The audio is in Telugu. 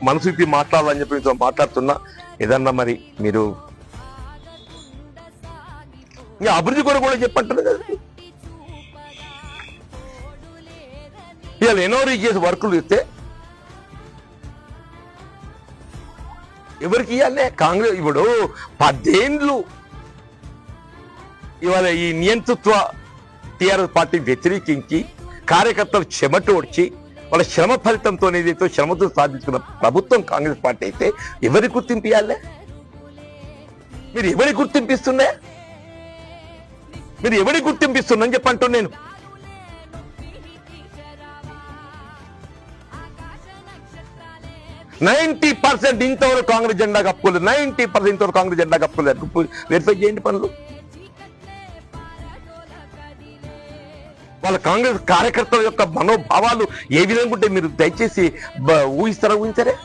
మనసు ఇప్పి మాట్లాడాలని చెప్పి మీతో మాట్లాడుతున్నా. ఏదన్నా మరి మీరు ఇంకా అభివృద్ధి కూడా చెప్పంటారు కదా. ఇవాళ ఎన్ఓరీ చేసి వర్కులు ఇస్తే ఎవరికి ఇవ్వాలనే? కాంగ్రెస్ ఇప్పుడు 10 ఏళ్ళు ఇవాళ ఈ నియంతృత్వ టీఆర్ఎస్ పార్టీ వ్యతిరేకించి కార్యకర్తలు చెమటోడ్చి వాళ్ళ శ్రమ ఫలితంతో ఏదైతే శ్రమతో సాధించుకున్న ప్రభుత్వం కాంగ్రెస్ పార్టీ అయితే ఎవరి గుర్తింపు ఇవ్వాలే? మీరు ఎవరి గుర్తింపిస్తున్నా? మీరు ఎవరి గుర్తింపిస్తున్నా అని చెప్పంటూ నేను 90% ఇంతవరకు కాంగ్రెస్ జెండా కప్పుకోలేదు. 90% ఇంతవరకు కాంగ్రెస్ జెండా కప్పుకోలేదు. వెరిఫై చేయండి పనులు. వాళ్ళ కాంగ్రెస్ కార్యకర్తల యొక్క మనోభావాలు ఏ విధంగా ఉంటే మీరు దయచేసి ఊహిస్తారా?